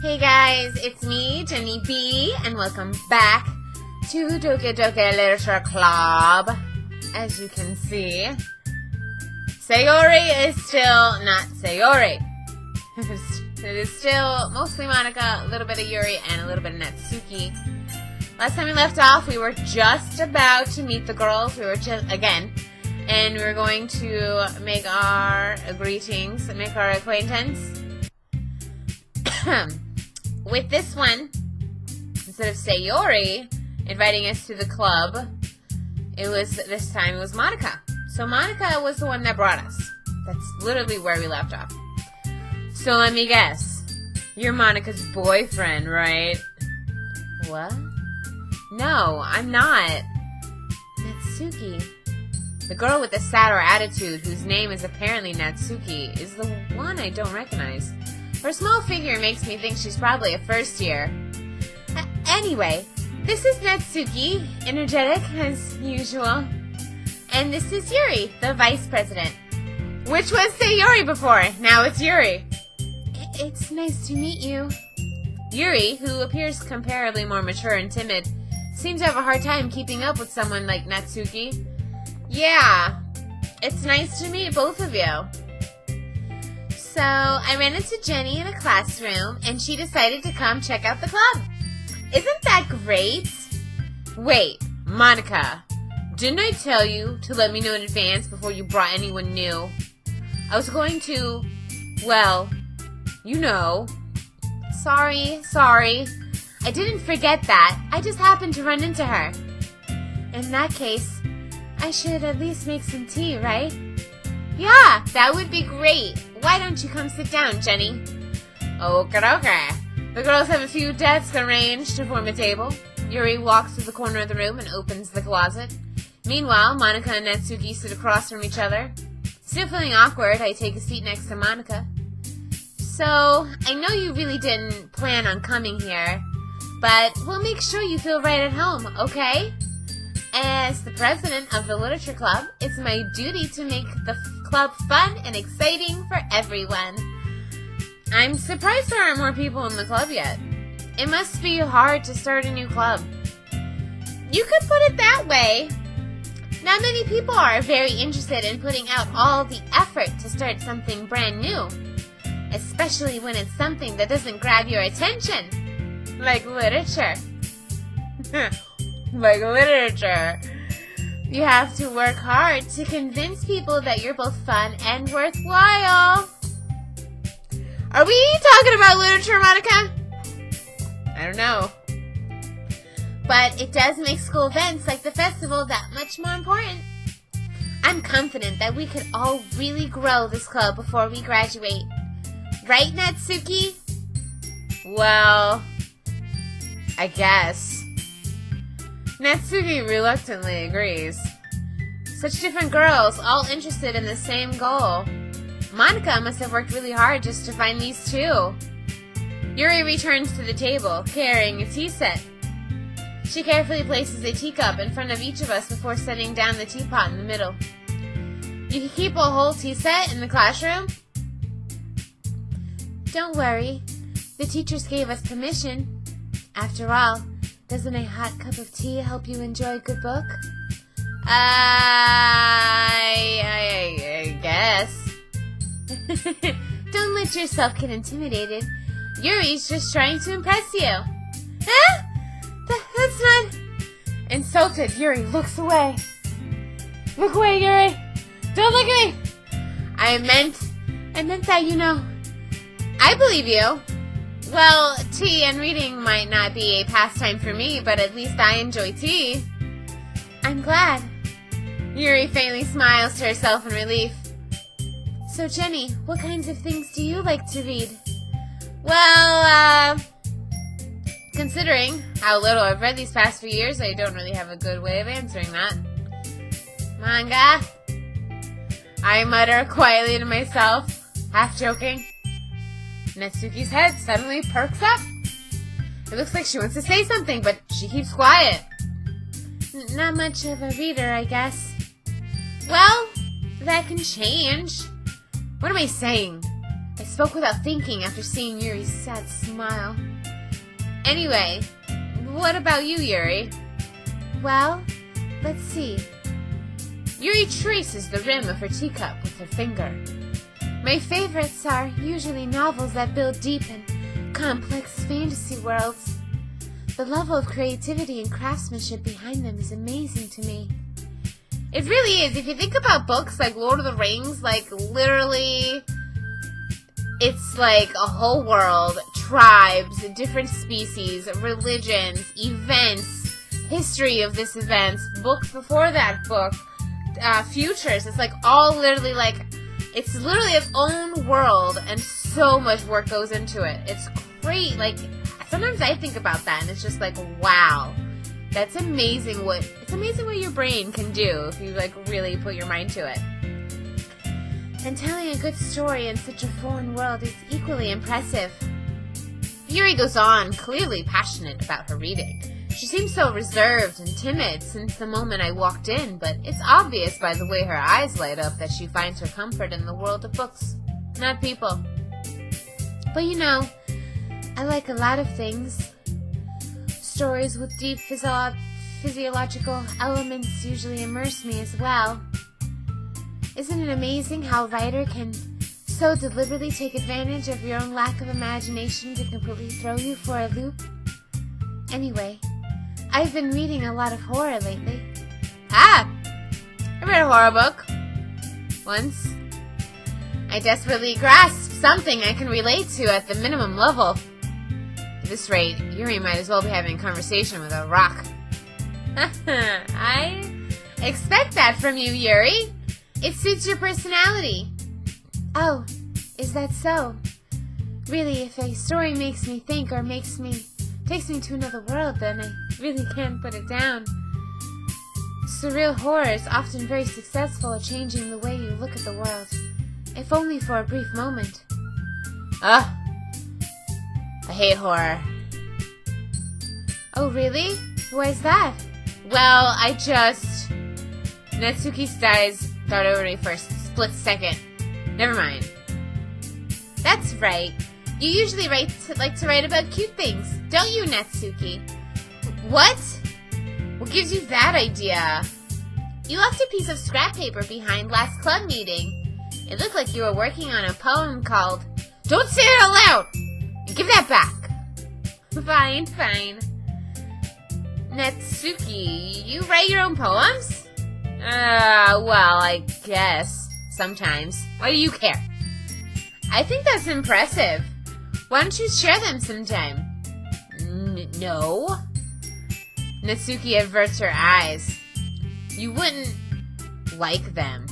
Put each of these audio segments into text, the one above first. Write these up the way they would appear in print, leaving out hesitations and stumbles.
Hey guys, it's me, Jennie Bee, and welcome back to Doki Doki Literature Club. As you can see, Sayori is still not Sayori. It is still mostly Monika, a little bit of Yuri, and a little bit of Natsuki. Last time we left off, we were just about to meet the girls. We were again, and we were going to make our greetings, make our acquaintance. With this one, instead of Sayori inviting us to the club, this time it was Monika. So Monika was the one that brought us. That's literally where we left off. So let me guess. You're Monika's boyfriend, right? What? No, I'm not. Natsuki. The girl with the sadder attitude, whose name is apparently Natsuki, is the one I don't recognize. Her small figure makes me think she's probably a first year. Anyway, this is Natsuki, energetic as usual. And this is Yuri, the vice president. Which was Sayori before, now it's Yuri. It's nice to meet you. Yuri, who appears comparably more mature and timid, seems to have a hard time keeping up with someone like Natsuki. Yeah, it's nice to meet both of you. So, I ran into Jennie in a classroom, and she decided to come check out the club. Isn't that great? Wait, Monika, didn't I tell you to let me know in advance before you brought anyone new? I was going to, well, you know. Sorry. I didn't forget that. I just happened to run into her. In that case, I should at least make some tea, right? Yeah, that would be great. Why don't you come sit down, Jennie? Okay. The girls have a few desks arranged to form a table. Yuri walks to the corner of the room and opens the closet. Meanwhile, Monika and Natsuki sit across from each other. Still feeling awkward, I take a seat next to Monika. So, I know you really didn't plan on coming here, but we'll make sure you feel right at home, okay? As the president of the Literature Club, it's my duty to make the club fun and exciting for everyone. I'm surprised there aren't more people in the club yet. It must be hard to start a new club. You could put it that way. Not many people are very interested in putting out all the effort to start something brand new, especially when it's something that doesn't grab your attention, like literature. Like literature. You have to work hard to convince people that you're both fun and worthwhile. Are we talking about literature, Monika? I don't know. But it does make school events like the festival that much more important. I'm confident that we could all really grow this club before we graduate. Right, Natsuki? Well, I guess. Natsuki reluctantly agrees. Such different girls, all interested in the same goal. Monika must have worked really hard just to find these two. Yuri returns to the table, carrying a tea set. She carefully places a teacup in front of each of us before setting down the teapot in the middle. You can keep a whole tea set in the classroom? Don't worry. The teachers gave us permission. After all, doesn't a hot cup of tea help you enjoy a good book? I guess. Don't let yourself get intimidated. Yuri's just trying to impress you. Huh? That's not... Insulted, Yuri looks away. Look away, Yuri. Don't look at me. I meant that, you know. I believe you. Well, tea and reading might not be a pastime for me, but at least I enjoy tea. I'm glad. Yuri faintly smiles to herself in relief. So, Jennie, what kinds of things do you like to read? Well, considering how little I've read these past few years, I don't really have a good way of answering that. Manga? I mutter quietly to myself, half joking. Natsuki's head suddenly perks up. It looks like she wants to say something, but she keeps quiet. Not much of a reader, I guess. Well, that can change. What am I saying? I spoke without thinking after seeing Yuri's sad smile. Anyway, what about you, Yuri? Well, let's see. Yuri traces the rim of her teacup with her finger. My favorites are usually novels that build deep and complex fantasy worlds. The level of creativity and craftsmanship behind them is amazing to me. It really is. If you think about books like Lord of the Rings, like literally, it's like a whole world, tribes, different species, religions, events, history of this event, books before that book, futures. It's like all literally like, it's literally its own world, and so much work goes into it. It's great. Like, sometimes I think about that, and it's just like, wow. That's amazing it's amazing what your brain can do if you like really put your mind to it. And telling a good story in such a foreign world is equally impressive. Yuri goes on, clearly passionate about her reading. She seems so reserved and timid since the moment I walked in, but it's obvious by the way her eyes light up that she finds her comfort in the world of books, not people. But you know, I like a lot of things. Stories with deep physiological elements usually immerse me as well. Isn't it amazing how a writer can so deliberately take advantage of your own lack of imagination to completely throw you for a loop? Anyway, I've been reading a lot of horror lately. Ah! I read a horror book. Once. I desperately grasped something I can relate to at the minimum level. At this rate, Yuri might as well be having a conversation with a rock. I expect that from you, Yuri. It suits your personality. Oh, is that so? Really, if a story makes me think or takes me to another world, then I really can't put it down. Surreal horror is often very successful at changing the way you look at the world, if only for a brief moment. Ugh. I hate horror. Oh, really? Why is that? Well, Natsuki's eyes dart over me for a split second. Never mind. That's right. You usually like to write about cute things, don't you, Natsuki? What? What gives you that idea? You left a piece of scrap paper behind last club meeting. It looked like you were working on a poem called Don't Say It Out Loud! Give that back. Fine. Natsuki, you write your own poems? Well, I guess. Sometimes. Why do you care? I think that's impressive. Why don't you share them sometime? No. Natsuki averts her eyes. You wouldn't like them.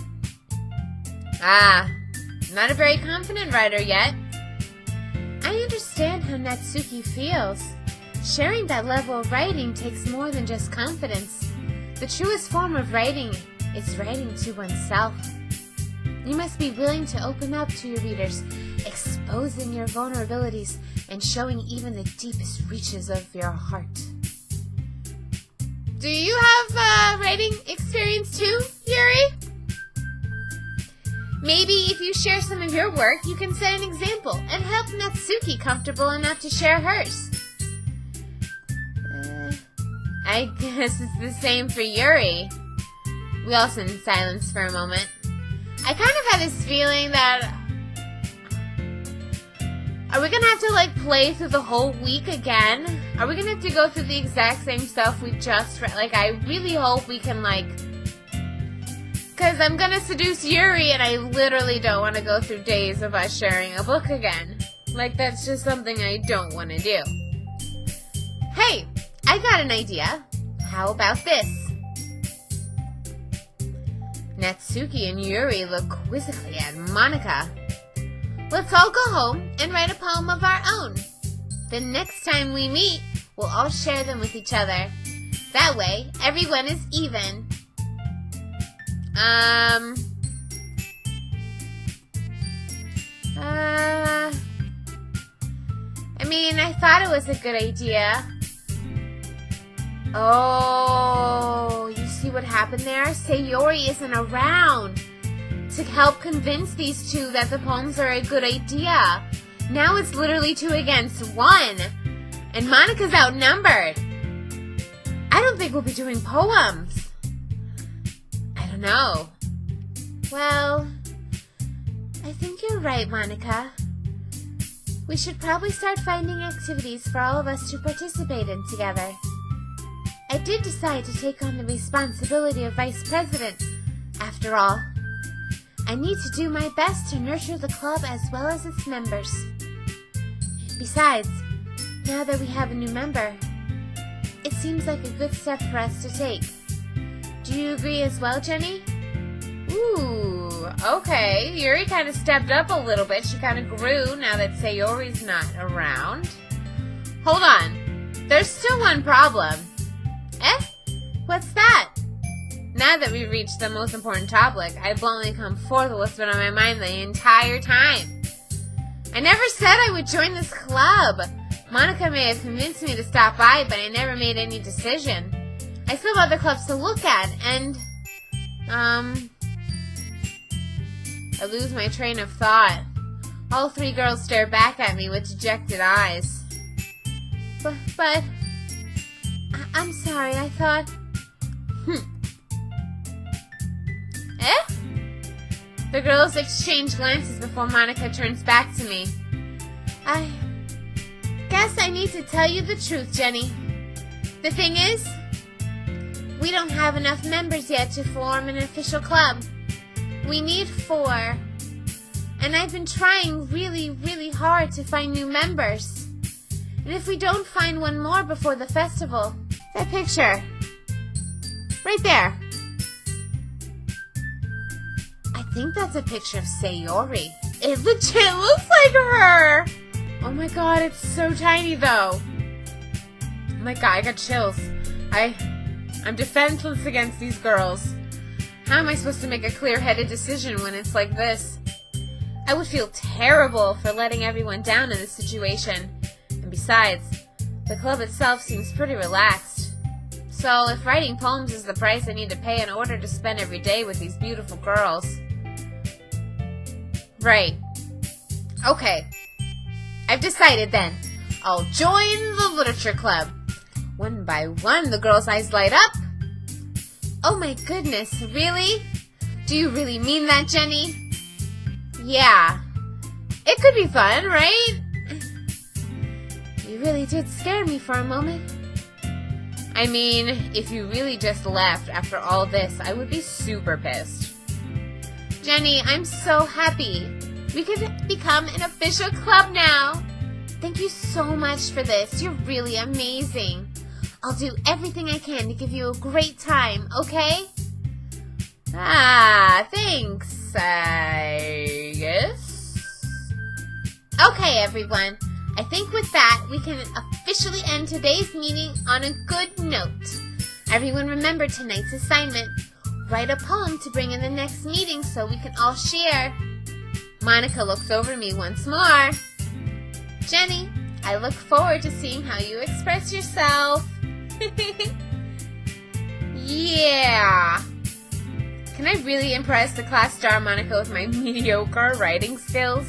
Not a very confident writer yet. I understand how Natsuki feels. Sharing that level of writing takes more than just confidence. The truest form of writing is writing to oneself. You must be willing to open up to your readers, exposing your vulnerabilities and showing even the deepest reaches of your heart. Do you have writing experience too, Yuri? Maybe if you share some of your work, you can set an example and help Natsuki comfortable enough to share hers. I guess it's the same for Yuri. We all sit in silence for a moment. I kind of have this feeling that... Are we gonna have to, play through the whole week again? Are we gonna have to go through the exact same stuff we just read? I really hope we can, Because I'm gonna seduce Yuri, and I literally don't want to go through days of us sharing a book again. That's just something I don't want to do. Hey, I got an idea. How about this? Natsuki and Yuri look quizzically at Monica. Let's all go home and write a poem of our own. The next time we meet, we'll all share them with each other. That way, everyone is even. I thought it was a good idea. Oh, you see what happened there? Sayori isn't around. to help convince these two that the poems are a good idea. Now it's literally 2 against 1. And Monica's outnumbered. I don't think we'll be doing poems. I don't know. Well, I think you're right, Monica. We should probably start finding activities for all of us to participate in together. I did decide to take on the responsibility of vice president. After all, I need to do my best to nurture the club as well as its members. Besides, now that we have a new member, it seems like a good step for us to take. Do you agree as well, Jenny? Ooh, okay. Yuri kind of stepped up a little bit. She kind of grew now that Sayori's not around. Hold on. There's still one problem. Eh? What's that? Now that we've reached the most important topic, I've only come forth with what's been on my mind the entire time. I never said I would join this club. Monica may have convinced me to stop by, but I never made any decision. I still have other clubs to look at, and, I lose my train of thought. All 3 girls stare back at me with dejected eyes. But, I'm sorry, I thought... Eh? The girls exchange glances before Monica turns back to me. I guess I need to tell you the truth, Jenny. The thing is, we don't have enough members yet to form an official club. We need 4. And I've been trying really, really hard to find new members. And if we don't find one more before the festival... That picture. Right there. I think that's a picture of Sayori. It legit looks like her! Oh my god, it's so tiny though. Oh my god, I got chills. I'm defenseless against these girls. How am I supposed to make a clear-headed decision when it's like this? I would feel terrible for letting everyone down in this situation. And besides, the club itself seems pretty relaxed. So if writing poems is the price I need to pay in order to spend every day with these beautiful girls... Right. Okay. I've decided then. I'll join the literature club. One by one, the girls' eyes light up. Oh my goodness, really? Do you really mean that, Jenny? Yeah. It could be fun, right? You really did scare me for a moment. I mean, if you really just left after all this, I would be super pissed. Jenny, I'm so happy. We can become an official club now. Thank you so much for this. You're really amazing. I'll do everything I can to give you a great time, okay? Ah, thanks, I guess. Okay, everyone. I think with that, we can officially end today's meeting on a good note. Everyone remember tonight's assignment. Write a poem to bring in the next meeting so we can all share. Monica looks over me once more. Jenny, I look forward to seeing how you express yourself. Yeah. Can I really impress the class star Monica with my mediocre writing skills?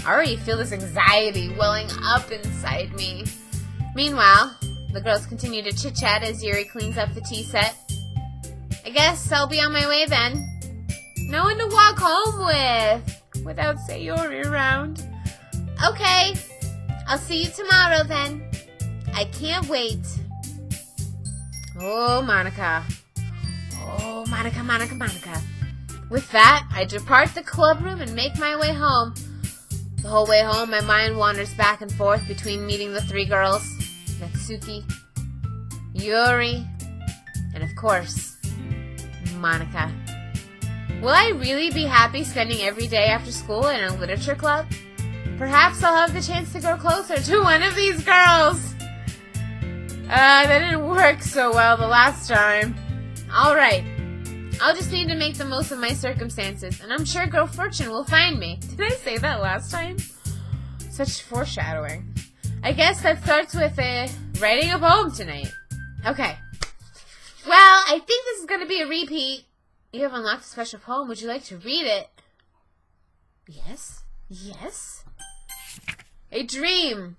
I already feel this anxiety welling up inside me. Meanwhile, the girls continue to chit-chat as Yuri cleans up the tea set. I guess I'll be on my way then. No one to walk home with without Sayori around. Okay, I'll see you tomorrow then. I can't wait. Oh, Monica. Oh, Monica, Monica, Monica. With that, I depart the club room and make my way home. The whole way home, my mind wanders back and forth between meeting the 3 girls, Natsuki, Yuri, and of course, Monica. Will I really be happy spending every day after school in a literature club? Perhaps I'll have the chance to grow closer to one of these girls. That didn't work so well the last time. Alright. I'll just need to make the most of my circumstances, and I'm sure Girl Fortune will find me. Did I say that last time? Such foreshadowing. I guess that starts with writing a poem tonight. Okay. Well, I think this is going to be a repeat. You have unlocked a special poem. Would you like to read it? Yes? Yes? A dream!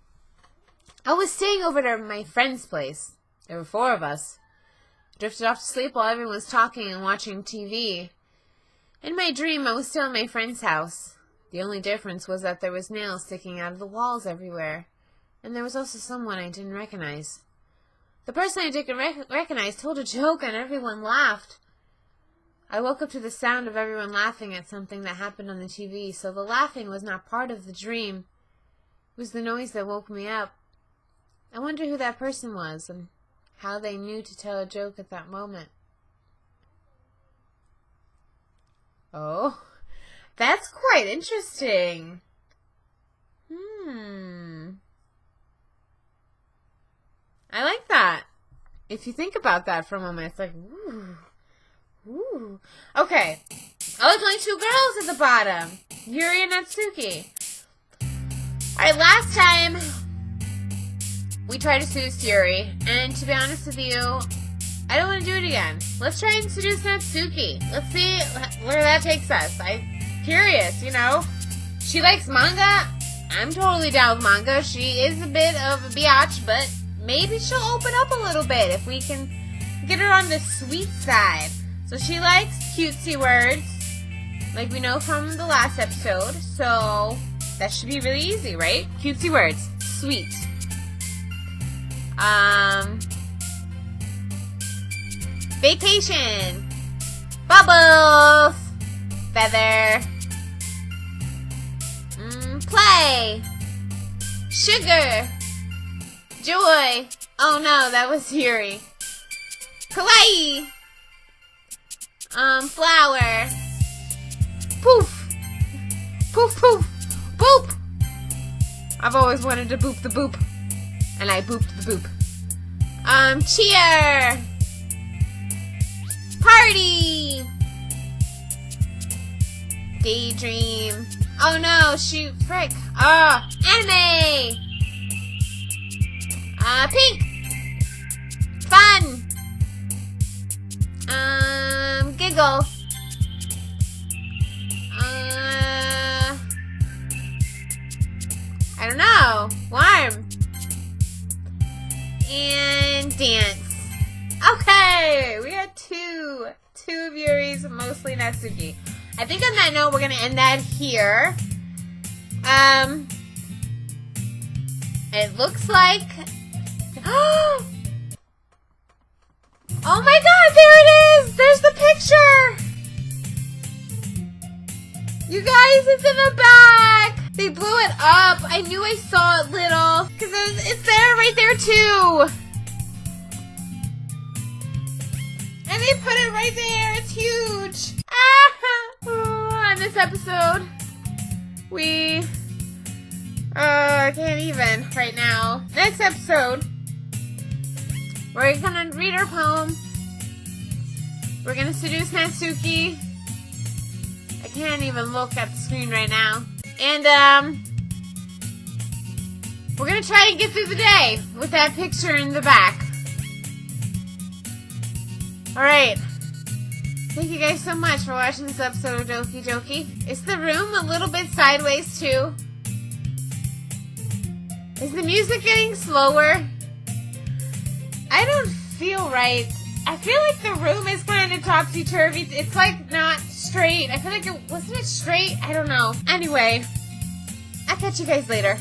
I was staying over at my friend's place. There were 4 of us. I drifted off to sleep while everyone was talking and watching TV. In my dream, I was still in my friend's house. The only difference was that there was nails sticking out of the walls everywhere. And there was also someone I didn't recognize. The person I didn't recognize told a joke and everyone laughed. I woke up to the sound of everyone laughing at something that happened on the TV, so the laughing was not part of the dream. It was the noise that woke me up. I wonder who that person was and how they knew to tell a joke at that moment. Oh, that's quite interesting. I like that. If you think about that for a moment, it's like, ooh. Ooh. Okay. Oh, there's only 2 girls at the bottom. Yuri and Natsuki. Alright, last time we tried to seduce Yuri, and to be honest with you, I don't want to do it again. Let's try and seduce Natsuki. Let's see where that takes us. I'm curious, you know. She likes manga. I'm totally down with manga. She is a bit of a biatch, but maybe she'll open up a little bit if we can get her on the sweet side. So she likes cutesy words, like we know from the last episode. So that should be really easy, right? Cutesy words. Sweet. Vacation. Bubbles. Feather. Play. Sugar. Joy. Oh no, that was Yuri. Kawaii. Flower. Poof. Poof, poof. Boop. I've always wanted to boop the boop. And I booped the boop. Cheer. Party. Daydream. Oh no, shoot, frick. Oh, anime. Pink. Fun. Giggle. I don't know. Warm. And dance. Okay, we got two of Yuri's, mostly Natsuki. I think on that note, we're gonna end that here. It looks like. Oh my god, there it is! There's the picture! You guys, it's in the back! They blew it up. I knew I saw it little. Because it's there, right there too! And they put it right there. It's huge! On this episode, I can't even right now. Next episode, we're gonna read our poem. We're gonna seduce Natsuki. I can't even look at the screen right now. And, we're gonna try and get through the day with that picture in the back. Alright. Thank you guys so much for watching this episode of Doki Doki. Is the room a little bit sideways too? Is the music getting slower? I don't feel right. I feel like the room is kind of topsy-turvy. It's like not straight. I feel like wasn't it straight? I don't know. Anyway, I'll catch you guys later.